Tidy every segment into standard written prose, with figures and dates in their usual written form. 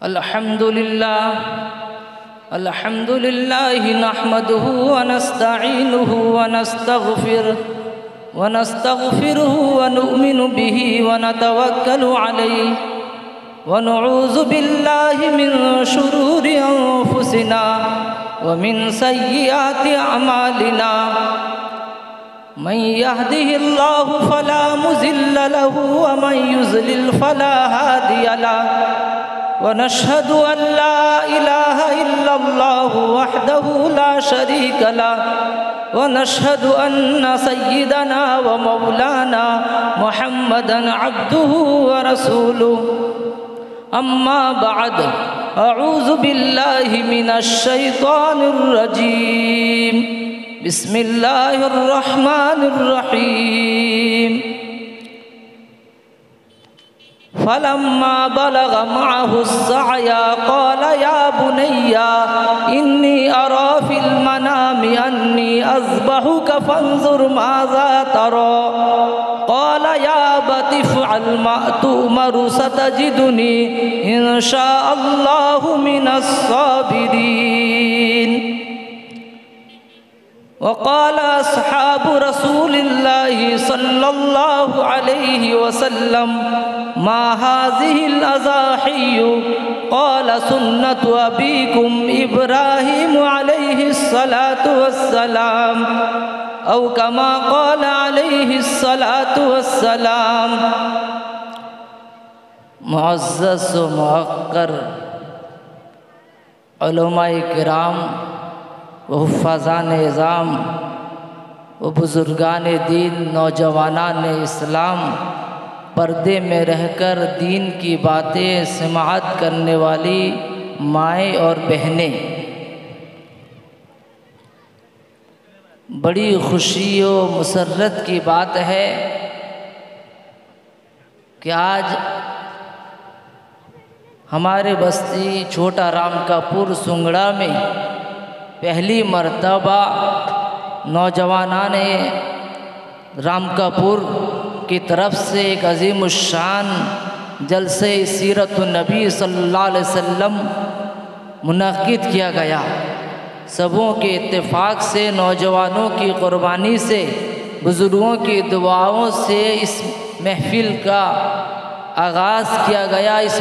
الحمد لله نحمده ونستعينه ونستغفره ونؤمن به ونتوكل عليه ونعوذ بالله من شرور أنفسنا ومن سيئات أعمالنا من يهده الله فلا مضل له ومن يضلل فلا هادي له ونشهد أن لا إله إلا الله وحده لا شريك له ونشهد أن سيدنا ومولانا محمدًا عبده ورسوله أما بعد أعوذ بالله من الشيطان الرجيم بسم الله الرحمن الرحيم فلما بلغ معه السعي قال يا بني إني أرى في المنام أني أذبحك فانظر ماذا ترى قال يا أبت افعل ما تؤمر ستجدني إن شاء الله من الصابرين وقال أصحاب رسول الله صلى الله عليه وسلم ما هذه الأضاحي قال سنة أبيكم إبراهيم عليه الصلاة والسلام أو كما قال عليه الصلاة والسلام۔ معزز و موقر علماء کرام و حفاظان اعظام و بزرگان دین، نوجوانان اسلام، پردے میں رہ کر دین کی باتیں سماعت کرنے والی مائیں اور بہنیں، بڑی خوشی و مسرت کی بات ہے کہ آج ہمارے بستی چھوٹا رام کا پور سنگڑا میں پہلی مرتبہ نوجوانان رام کا پور کی طرف سے ایک عظیم الشان جلسہ سیرت النبی صلی اللہ علیہ وسلم منعقد کیا گیا۔ سبوں کے اتفاق سے، نوجوانوں کی قربانی سے، بزرگوں کی دعاؤں سے اس محفل کا آغاز کیا گیا۔ اس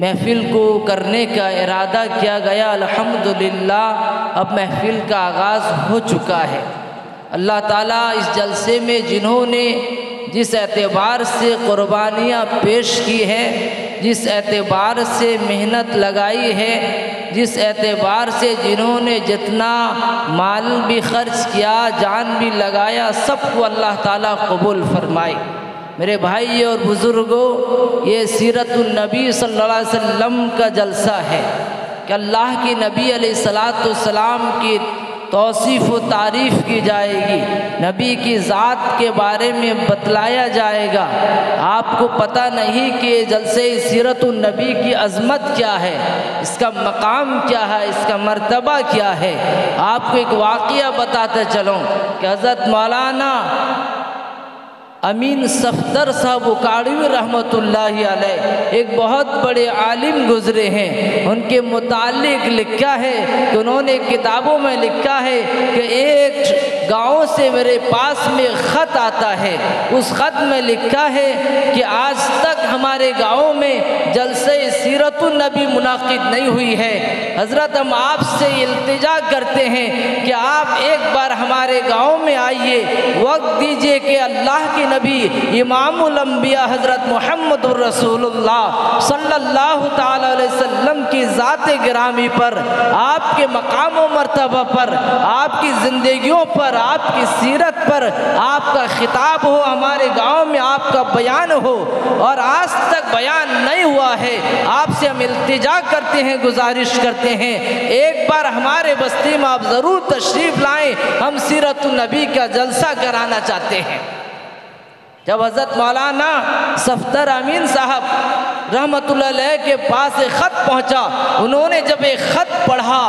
محفل کو کرنے کا ارادہ کیا گیا۔ الحمدللہ اب محفل کا آغاز ہو چکا ہے۔ اللہ تعالیٰ اس جلسے میں جنہوں نے جس اعتبار سے قربانیاں پیش کی ہیں، جس اعتبار سے محنت لگائی ہے، جس اعتبار سے جنہوں نے جتنا مال بھی خرچ کیا، جان بھی لگایا، سب کو اللہ تعالیٰ قبول فرمائے۔ میرے بھائی اور بزرگوں، یہ سیرت النبی صلی اللہ علیہ وسلم کا جلسہ ہے کہ اللہ کی نبی علیہ السلام کی توصیف و تعریف کی جائے گی، نبی کی ذات کے بارے میں بتلایا جائے گا۔ آپ کو پتہ نہیں کہ جلسے سیرت النبی کی عظمت کیا ہے، اس کا مقام کیا ہے، اس کا مرتبہ کیا ہے۔ آپ کو ایک واقعہ بتاتے چلوں کہ حضرت مولانا امین صفدر صاحب اکاڑوی رحمۃ اللہ علیہ ایک بہت بڑے عالم گزرے ہیں۔ ان کے متعلق لکھا ہے کہ انہوں نے کتابوں میں لکھا ہے کہ ایک گاؤں سے میرے پاس میں خط آتا ہے، اس خط میں لکھا ہے کہ آج تک ہمارے گاؤں میں جلسہ سیرت النبی منعقد نہیں ہوئی ہے۔ حضرت ہم آپ سے التجا کرتے ہیں کہ آپ ایک بار ہمارے گاؤں میں آئیے، وقت دیجئے کہ اللہ کے نبی امام الانبیاء حضرت محمد الرسول اللہ صلی اللہ تعالی علیہ وسلم کی ذات گرامی پر، آپ کے مقام و مرتبہ پر، آپ کی زندگیوں پر، آپ کی سیرت پر آپ کا خطاب ہو، ہمارے گاؤں میں آپ کا بیان ہو، اور آج تک بیان نہیں ہوا ہے۔ آپ سے ہم التجا کرتے ہیں، گزارش کرتے ہیں، ایک بار ہمارے بستی میں آپ ضرور تشریف لائیں، ہم سیرت النبی کا جلسہ کرانا چاہتے ہیں۔ جب حضرت مولانا صفدر امین صاحب رحمت اللہ علیہ کے پاس ایک خط پہنچا، انہوں نے جب ایک خط پڑھا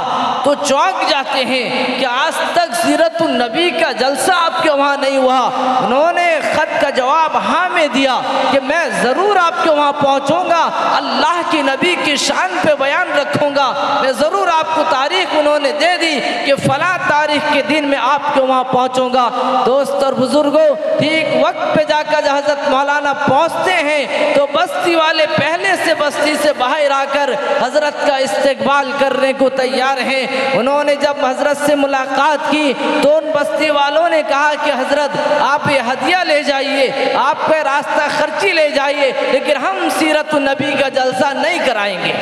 تو چونک جاتے ہیں کہ آج تک سیرت النبی کا جلسہ آپ کے وہاں نہیں ہوا۔ انہوں نے خط کا جواب ہاں میں دیا کہ میں ضرور آپ کے وہاں پہنچوں گا، اللہ کے نبی کی شان پہ بیان رکھوں گا، میں ضرور آپ کو تاریخ انہوں نے دے دی کہ فلاں تاریخ کے دن میں آپ کے وہاں پہنچوں گا۔ دوست اور بزرگوں، ٹھیک وقت پہ جا کر حضرت مولانا پہنچتے ہیں تو بستی والے پہلے سے بستی سے باہر آ کر حضرت کا استقبال کرنے کو تیار ہیں۔ انہوں نے جب حضرت سے ملاقات کی تو ان بستی والوں نے کہا کہ حضرت آپ یہ ہدیہ لے جائیے، آپ کا راستہ خرچی لے جائیے، لیکن ہم سیرت النبی کا جلسہ نہیں کرائیں گے۔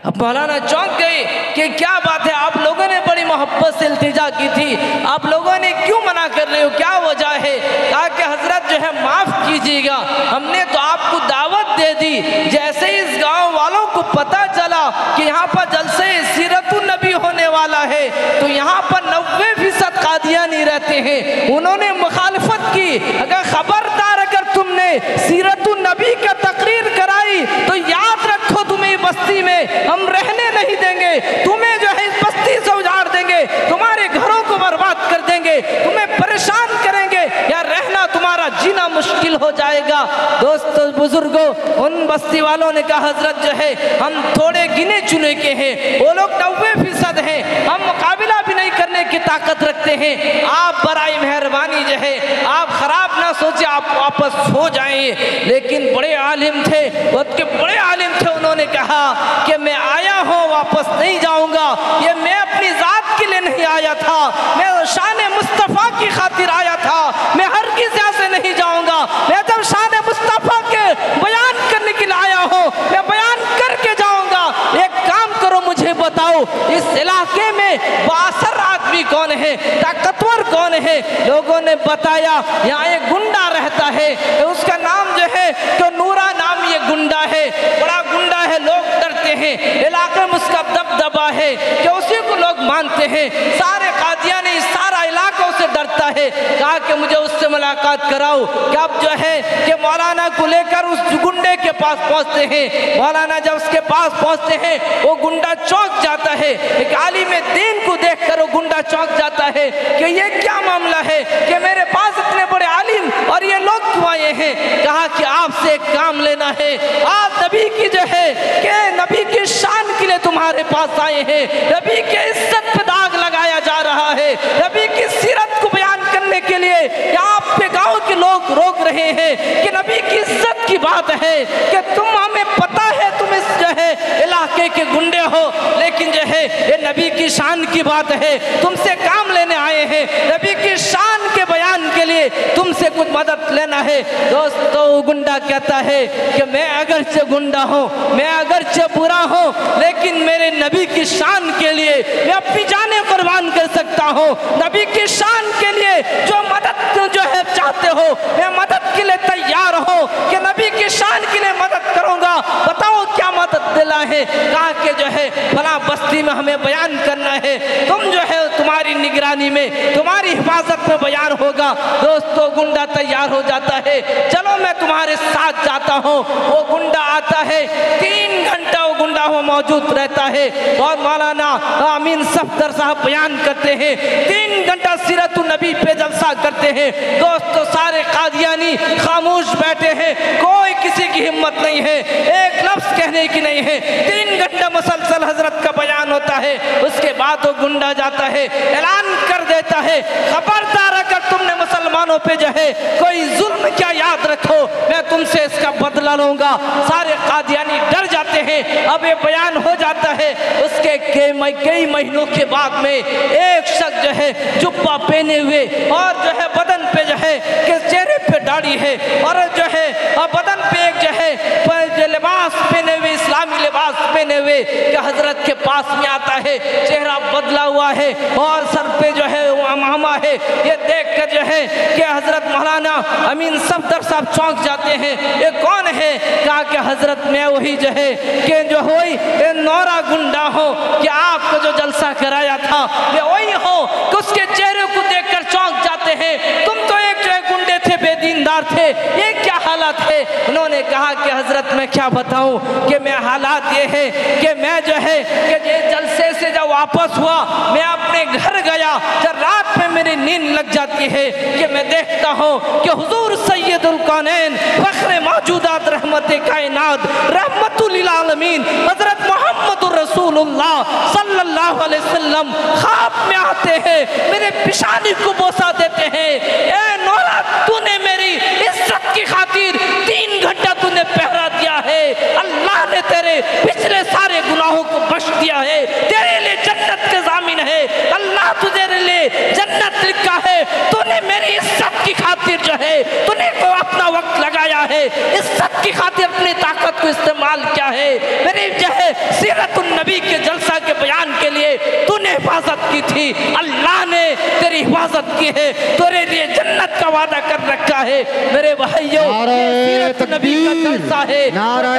اب مولانا چونک گئے کہ کیا بات ہے، آپ لوگوں نے بڑی محبت سے التجا کی تھی، آپ لوگوں نے کیوں منع کر رہے ہو، کیا وجہ ہے؟ کہا کہ حضرت جو ہے معاف کیجیے گا، ہم نے تو آپ کو دعوت دے دی، جیسے ہی اس گاؤں والوں کو پتہ چلا کہ یہاں پر جلسے سیرت النبی ہونے والا ہے تو یہاں پر 90% قادیانی رہتے ہیں، انہوں نے مخالفت کی۔ اگر خبردار اگر تم نے سیرت النبی کا تقریر کرائی تو یاد رکھو تمہیں بستی میں ہم رہنے نہیں دیں گے، تمہیں جو ہے اس بستی سے اجاڑ دیں گے، تمہارے گھروں کو برباد کر دیں گے، تمہیں پریشان کریں گے، یا رہنا تمہارا جینا مشکل ہو جائے گا۔ دوستو بزرگوں، ان بستی والوں نے کہا حضرت جو ہے ہم تھوڑے گنے چنے کے ہیں، وہ لوگ 90% ہیں، ہم مقابلہ بھی نہیں کرنے کی طاقت رکھتے ہیں، آپ برائے مہربانی جو ہے آپ خراب نہ سوچے، آپ واپس ہو جائیں۔ لیکن بڑے عالم تھے، وقت کے بڑے عالم تھے، انہوں نے کہا کہ میں آیا ہوں واپس نہیں جاؤں گا، یہ میں اپنی ذات کے لیے نہیں آیا تھا، میں شان مصطفیٰ کی خاطر آیا تھا، میں ہرگز ایسے نہیں جاؤں گا، میں جب شان مصطفیٰ کے بیان کرنے کے لیے آیا ہوں میں بیان کر کے جاؤں گا۔ ایک کام کرو، مجھے بتاؤ اس علاقے میں بااثر آدمی کون ہے، طاقتور کون ہے؟ لوگوں نے بتایا یہاں ایک گنڈا رہتا ہے، اس کا نام جو ہے تو نورا نام یہ گنڈا ہے، بڑا گنڈا ہے، لوگ ڈرتے ہیں، علاقے میں اس کا دبدبا ہے کہ اسی کو لوگ مانتے ہیں، سارے قادیانی سارا علاقہ اسے ڈرتا ہے۔ کہا کہ مجھے اس سے ملاقات کراؤ۔ کہ اب جو ہے کہ مولانا کو لے کر اس گنڈے کے پاس پہنچتے ہیں، مولانا جب اس کے پاس پہنچتے ہیں وہ گنڈا چونک جاتا ہے، ایک عالم دین کو دیکھ کر وہ گنڈا چونک جاتا ہے کہ یہ کیا معاملہ ہے کہ میرے پاس اتنے بڑے عالم اور یہ لوگ کیوں آئے ہیں؟ کہا کہ آپ سے ایک کام لینا ہے، آپ نبی کی جو ہے کہ نبی کی شان کے لیے تمہارے پاس آئے ہیں، نبی کی عزت پہ داغ لگایا جا رہا ہے، نبی کی سیرت کو بیان کرنے کے لیے آپ پہ گاؤں کے لوگ روک رہے ہیں کہ نبی کی عزت کی بات ہے کہ تم ہمیں پتہ ہے تم اس جو ہے علاقے کے گنڈے ہو، لیکن جو ہے یہ نبی کی شان کی بات ہے، تم سے کام لینے آئے ہیں، نبی کی شان کے بیان کے لیے تم سے کچھ مدد لینا ہے۔ دوستو گنڈا کہتا ہے کہ میں اگرچہ گنڈا ہوں، میں اگرچہ برا ہوں، لیکن میرے نبی کی شان کے لیے میں اپنی جانیں قربان کر سکتا ہوں، نبی کی شان کے لیے جو مدد جو ہے چاہتے ہو میں مدد کے لیے تیار ہوں کہ نبی کی شان کے لیے مدد کروں گا، بتاؤ کیا مدد دلا ہے؟ کہا کہ جو ہے فلاں بستی میں ہمیں بیان کرنا ہے، تم جو ہے تمہاری نگرانی میں تمہاری حفاظت میں بیان ہوگا۔ دوستو گنڈا تیار ہو جاتا ہے، چلو میں تمہارے ساتھ جاتا ہوں۔ وہ گنڈا آتا ہے، 3 گھنٹہ وہ گنڈا وہ موجود رہتا ہے اور مولانا امین صفدر صاحب بیان کرتے ہیں، 3 گھنٹہ سیرت النبی پہ جلسہ کرتے ہیں۔ دوستو سارے قادیانی خاموش بیٹھے ہیں، کوئی کسی کی ہمت نہیں ہے، ایک لفظ کہنے کی نہیں ہے، 3 گھنٹہ مسلسل حضرت کا بیان ہوتا ہے۔ اس کے بعد وہ گنڈا جاتا ہے، اعلان کر دیتا ہے خبردار اگر تم نے مسلمانوں پہ جو ہے کوئی ظلم کیا یاد رکھو میں تم سے اس کا بدلہ لوں گا۔ سارے قادیانی ڈر جاتے ہیں۔ اب یہ بیان ہو جاتا ہے، اس کے کئی مہینوں کے بعد میں ایک شخص جو ہے جبہ پہنے ہوئے اور جو ہے بدن پہ جو ہے کہ چہرے پہ داڑھی ہے اور جو ہے بدن پہ ایک جو ہے لباس پہنے ہوئے اسلامی لباس پہنے ہوئے کہ حضرت کے پاس میں آتا ہے، چہرہ بدلا ہوا ہے اور سر پہ جو ہے امامہ ہے۔ یہ دیکھ کر جو ہے کہ حضرت مولانا امین صفدر صاحب چونک جاتے ہیں، یہ کون ہے؟ کہا کہ حضرت میں وہی جو ہے کہ جو ہوئی نورا گنڈا ہوں کہ آپ کو جو جلسہ کرایا تھا میں وہی ہوں کہ اس کے چہرے کو دیکھ کر چونک جاتے ہیں، تم تو ایک جو ہے گنڈے تھے، بے دیندار تھے، یہ کیا حالت ہے؟ انہوں نے کہا کہ حضرت حضرت میں کیا بتاؤں کہ میں حالات یہ ہے کہ میں جو ہے کہ یہ جلسے سے جب واپس ہوا میں اپنے گھر گیا، جب رات میں میری نیند لگ جاتی ہے کہ میں دیکھتا ہوں کہ حضور سید الکونین فخر موجودات رحمت کائنات رحمت للعالمین حضرت محمد رسول اللہ صلی اللہ علیہ وسلم خواب میں آتے ہیں، میرے پیشانی کو بوسہ دیتے ہیں، اے نولا تو نے میری عزت کی خاطر 3 گھنٹہ تو نے پہرا دیا ہے، اللہ نے تیرے پچھلے سارے گناہوں کو بخش دیا ہے، تیرے لئے جنت کے ضامن ہے، اللہ تجھے لئے جنت لکھا ہے، تو نے میری عزت کی خاطر جو ہے تو نے کو اپنا وقت لگایا ہے، عزت کی خاطر اپنی طاقت کو استعمال کیا ہے، میری جو ہے سیرت النبی کے جلسہ کے بیان کے لیے تو نے حفاظت کی تھی، اللہ نے تیری حفاظت کی ہے، تیرے لیے جنت کا وعدہ کر رکھا ہے۔ میرے بھائیوں سیرت النبی کا جلسہ ہے، نعرہ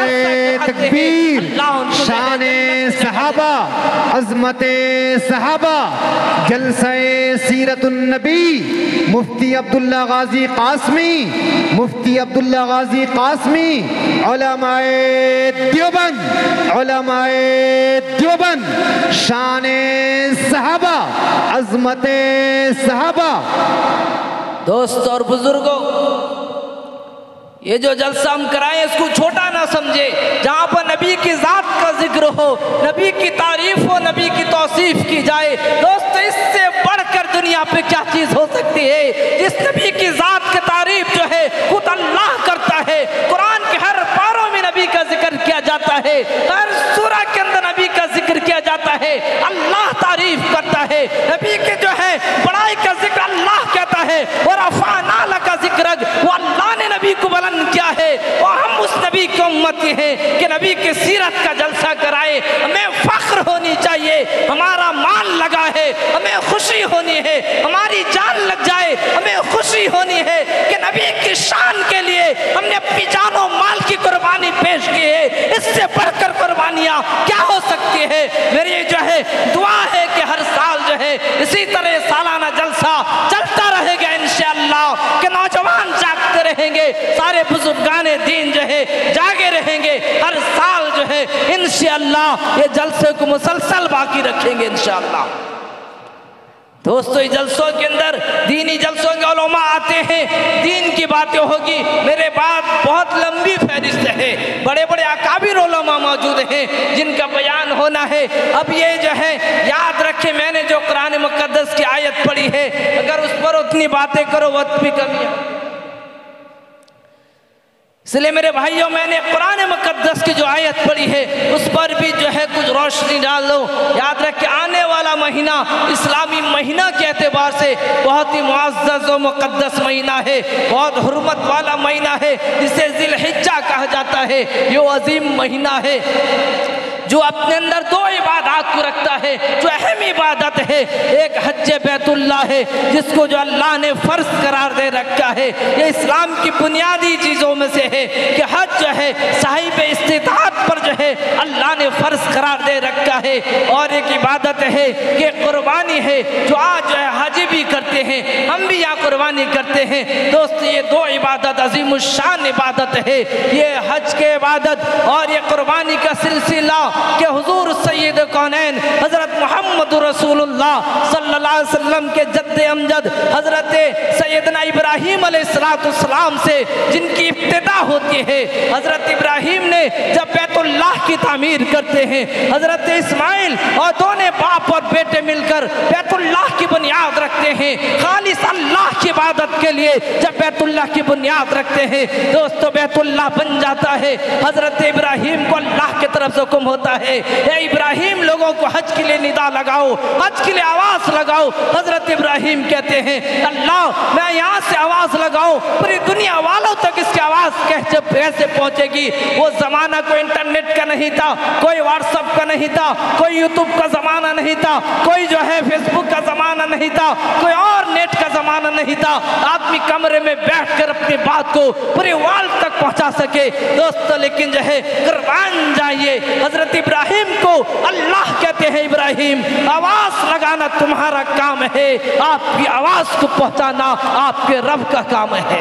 تکبیر، شان صحابہ، عظمت صحابہ، جلسہ سیرت النبی، مفتی عبداللہ غازی قاسمی، مفتی عبداللہ غازی قاسمی، علماء دیوبند، علماء دیوبند، شان صحابہ، عظمت صحابہ۔ دوست اور بزرگوں، یہ جو جلسہ ہم کرائیں اس کو چھوٹا نہ سمجھے، جہاں پر نبی کی ذات کا ذکر ہو، نبی کی تعریف ہو، نبی کی توصیف کی جائے، دوست اس سے بڑھ کر دنیا پہ کیا چیز ہو سکتی ہے؟ جس نبی کی ذات کی تعریف جو ہے خود اللہ کرتا ہے، قرآن کے ہر پاروں میں نبی کا ذکر کیا جاتا ہے، ہر سورہ کے اندر نبی کا ذکر کیا جاتا ہے، اللہ تعریف کرتا ہے، نبی کے جو ہے بڑائی کا ذکر اللہ کہتا ہے، وَرَفَعْنَا لَكَ ذِكْرَكَ، وہ اللہ نے نبی کو بلند کیا ہے، اور ہم اس نبی کی امتی ہیں کہ نبی کی سیرت کا جلسہ کرائے، ہمیں فخر ہونی چاہیے، ہمارا مال لگا ہے ہمیں خوشی ہونی ہے، ہماری جان لگ جائے ہمیں خوشی ہونی ہے کہ نبی کی شان کے لیے ہم نے اپنی جان و مال کی قربانی پیش کی ہے، اس سے بڑھ کر قربانیاں کیا ہو سکتی ہے؟ میری جو ہے دعا ہے کہ ہر سال جو ہے اسی طرح سالانہ جلسہ چلتا رہے گا انشاءاللہ، کہ نوجوان جاگتے رہیں گے، سارے بزرگان دین جو ہے جاگے رہیں گے، ہر سال جو ہے انشاءاللہ یہ جلسے کو مسلسل باقی رکھیں گے انشاءاللہ۔ دوستو یہ جلسوں کے اندر دینی جلسوں کے علماء آتے ہیں، دین کی باتیں ہوگی، میرے بعد بہت لمبی فہرست ہے، بڑے بڑے اکابر علماء موجود ہیں جن کا بیان ہونا ہے۔ اب یہ جو ہے یاد رکھیں، میں نے جو قرآن مقدس کی آیت پڑھی ہے اگر اس پر اتنی باتیں کرو وقت بھی کمی ہے، اس لئے میرے بھائیوں میں نے قرآن مقدس کی جو آیت پڑھی ہے اس پر بھی جو ہے کچھ روشنی ڈال دو۔ یاد رکھ کہ آنے والا مہینہ اسلامی مہینہ کے اعتبار سے بہت ہی معزز و مقدس مہینہ ہے، بہت حرمت والا مہینہ ہے، جسے ذی الحجہ کہا جاتا ہے۔ یہ عظیم مہینہ ہے جو اپنے اندر 2 عبادات کو رکھتا ہے، جو اہم عبادت ہے، ایک حج بیت اللہ ہے جس کو جو اللہ نے فرض قرار دے رکھا ہے، یہ اسلام کی بنیادی چیزوں میں سے ہے کہ حج جو ہے صاحب استطاعت پر جو ہے اللہ نے فرض قرار دے رکھا ہے، اور ایک عبادت ہے کہ قربانی ہے جو آج جو ہے حج بھی کرتے ہیں، ہم بھی یہاں قربانی کرتے ہیں۔ دوست یہ 2 عبادت عظیم الشان عبادت ہے، یہ حج کے عبادت اور یہ قربانی کا سلسلہ کہ حضور سید کونین حضرت محمد رسول اللہ صلی اللہ علیہ وسلم کے جد امجد حضرت سیدنا ابراہیم علیہ السلام سے جن کی ابتدا ہوتی ہے، حضرت ابراہیم نے جب بیت اللہ کی تعمیر کرتے ہیں، حضرت اسماعیل اور دونوں باپ اور بیٹے مل کر بیت اللہ کی بنیاد رکھتے ہیں، خالص اللہ کی عبادت کے لیے جب بیت اللہ کی بنیاد رکھتے ہیں دوستو بیت اللہ بن جاتا ہے۔ حضرت ابراہیم کو اللہ کی طرف سے حکم ہوتا ہے، اے ابراہیم لوگوں کو حج کے لیے ندا لگاؤ، حج کے لیے آواز لگاؤ۔ حضرت ابراہیم کہتے ہیں اللہ میں یہاں سے آواز لگاؤں پوری دنیا والوں تک اس کی آواز کیسے پہنچے گی؟ وہ زمانہ کوئی انٹرنیٹ کا نہیں تھا، کوئی واٹس ایپ کا نہیں تھا، کوئی یوٹیوب کا زمانہ نہیں تھا، کوئی جو ہے فیس بک کا زمانہ نہیں تھا، کوئی اور نیٹ کا زمانہ نہیں تھا، آدمی کمرے میں بیٹھ کر اپنی بات کو پوری ورلڈ تک پہنچا سکے۔ دوستو لیکن جو ہے قربان جائیے، حضرت ابراہیم کو اللہ کہتے ہیں ابراہیم آواز لگانا تمہارا کام ہے، آپ کی آواز کو پہنچانا آپ کے رب کا کام ہے۔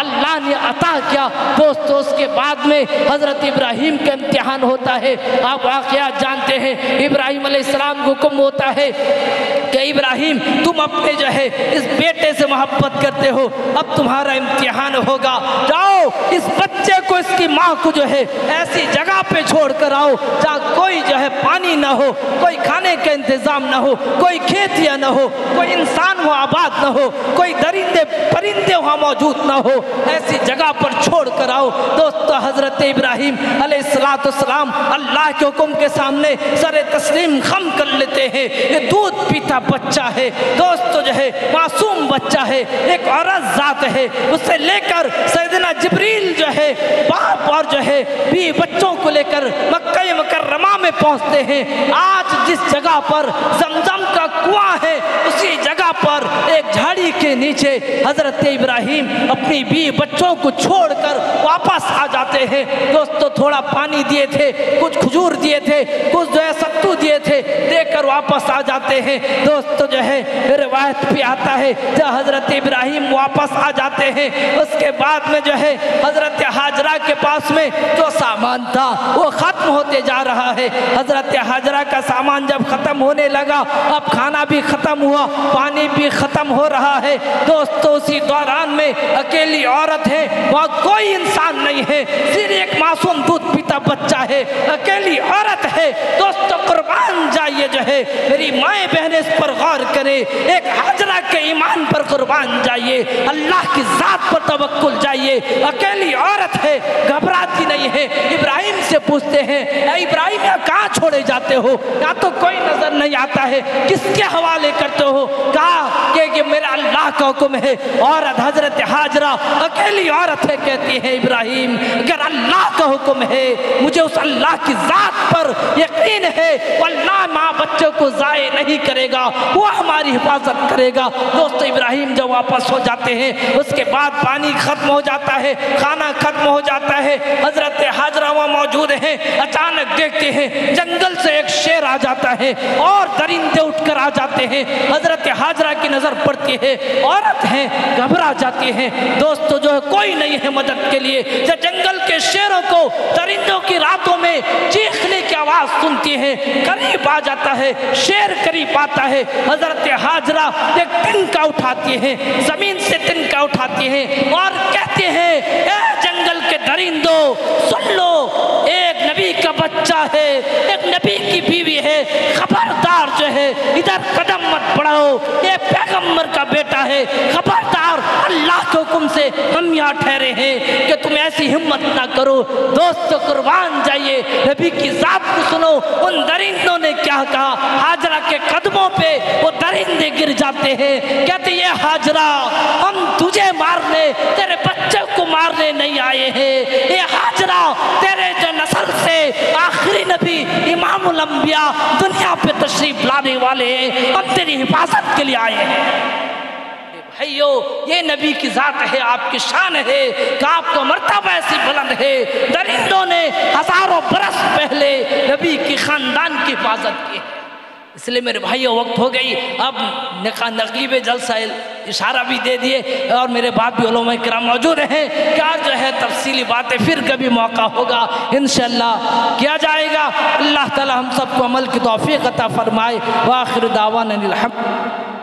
اللہ نے عطا کیا۔ دوستو اس کے بعد میں حضرت ابراہیم کا امتحان ہوتا ہے۔ آپ واقعات جانتے ہیں، ابراہیم علیہ السلام کو حکم ہوتا ہے کہ ابراہیم تم اپنے جو ہے اس بیٹے سے محبت کرتے ہو، اب تمہارا امتحان ہوگا، جاؤ اس بچے کو اس کی ماں کو جو ہے ایسی جگہ پہ چھوڑ کر آؤ جہاں کوئی جو ہے پانی نہ ہو، کوئی کھانے کا انتظام نہ ہو، کوئی کھیتیاں نہ ہو، کوئی انسان وہاں آباد نہ ہو، کوئی درندے پرندے وہاں موجود نہ ہو، ایسی جگہ پر چھوڑ کر آؤ۔ دوستو حضرت ابراہیم علیہ السلام اللہ کے حکم کے سامنے سر تسلیم خم کر لیتے ہیں۔ یہ دودھ پیتا بچہ ہے دوستو، جو ہے معصوم بچہ ہے، ایک عورت ذات ہے، اسے لے کر سیدنا جبریل جو ہے باپ اور جو ہے بھی بچوں کو لے کر مکہ مکرمہ میں پہنچتے ہیں۔ آج جس جگہ پر زمزم کا کنواں ہے اسی جگہ پر ایک جھاڑی کے نیچے حضرت ابراہیم اپنی بیوی بچوں کو چھوڑ کر واپس آ جاتے ہیں۔ دوستو تھوڑا پانی دیے تھے، کچھ کھجور دیے تھے، کچھ جو ہے ستو دیے تھے، دے کر واپس آ جاتے ہیں۔ دوستو جو ہے روایت پہ آتا ہے جب حضرت ابراہیم واپس آ جاتے ہیں اس کے بعد میں جو ہے حضرت حاجرہ کے پاس میں جو سامان تھا وہ ختم ہوتے جا رہا ہے۔ حضرت حاجرہ کا سامان جب ختم ہونے لگا، اب کھانا بھی ختم ہوا، پانی بھی ختم ہو رہا ہے۔ دوستو اسی دوران میں اکیلی عورت ہے، وہاں کوئی انسان نہیں ہے، صرف ایک معصوم دودھ پیتا بچہ ہے، اکیلی عورت ہے۔ دوستو قربان جائیے جو ہے میری مائیں بہنیں اس پر غور کریں، ایک حاجرہ کے ایمان پر قربان جائیے، اللہ کی ذات پر توکل جائیے، اکیلی عورت ہے، گھبراتی نہیں ہے۔ ابراہیم سے پوچھتے ہیں اے ابراہیم یہاں کہاں چھوڑے جاتے ہو، یہاں تو کوئی نظر نہیں آتا ہے، کس کے حوالے کرتے ہو؟ کہا کہ میرا اللہ کا حکم ہے۔ عورت حضرت حاجرہ اکیلی عورت ہے، کہتی ہے ابراہیم اگر اللہ کا حکم ہے مجھے اس اللہ کی ذات پر یقین ہے، وہ اللہ ماں بچوں کو ضائع نہیں کرے گا، وہ ہماری حفاظت کرے گا۔ دوستو ابراہیم جب واپس ہو جاتے ہیں اس کے بعد پانی ختم ہو جاتا ہے، کھانا ختم ہو جاتا ہے، حضرت حاجرہ وہاں موجود ہیں، اچانک دیکھتے ہیں جنگل سے ایک شیر آ جاتا ہے اور درندے اٹھ کر آ جاتے ہیں۔ حضرت حاجرہ کی نظر پڑتی ہے، عورت ہیں، گھبرا جاتی ہیں۔ دوستو جو ہے کوئی نہیں ہے مدد کے لیے، جب جنگل کے شیروں کو درندوں کی راتوں میں چیخنے کی آواز سنتی ہیں، قریب آ جاتا ہے، شیر قریب آتا ہے، حضرت حاجرہ ایک تنکا اٹھاتی ہیں، زمین سے تنکا اٹھاتی ہیں اور کہتے ہیں اے جنگل کے درندوں سن لو، ایک نبی کا بچہ ہے، ایک نبی کی بیوی ہے، خبردار جو ہے ادھر قدم مت بڑھاؤ، یہ پیغمبر کا بیٹا ہے، خبردار اللہ کے حکم سے ہم یہاں ٹھہرے ہیں کہ تم ایسی ہمت نہ کرو۔ دوستو قربان جائیے نبی کی ذات کو سنو، ان درندوں نے کیا کہا؟ حاجرہ کے قدموں پہ وہ درندے گر جاتے ہیں، کہتے ہیں حاجرہ ہم تجھے مارنے تیرے بچے کو مارنے نہیں آئے ہیں، اے حاجرہ تیرے جو نسل سے آخری نبی امام الانبیاء دنیا پہ تشریف لانے والے ہیں، ہم تیری حفاظت کے لیے آئے ہیں۔ بھائیو یہ نبی کی ذات ہے، آپ کی شان ہے کہ آپ کو مرتبہ ایسی بلند ہے۔ درندوں نے ہزاروں برس پہلے نبی کی خاندان کی حفاظت کی ہے۔ اس لیے میرے بھائیو وقت ہو گئی، اب نقیب جلسہ اشارہ بھی دے دیے اور میرے بعد بھی علماء کرام موجود ہیں، کیا جو ہے تفصیلی باتیں پھر کبھی موقع ہوگا انشاءاللہ کیا جائے گا۔ اللہ تعالی ہم سب کو عمل کی توفیق عطا فرمائے۔ وآخر دعوانا الحمد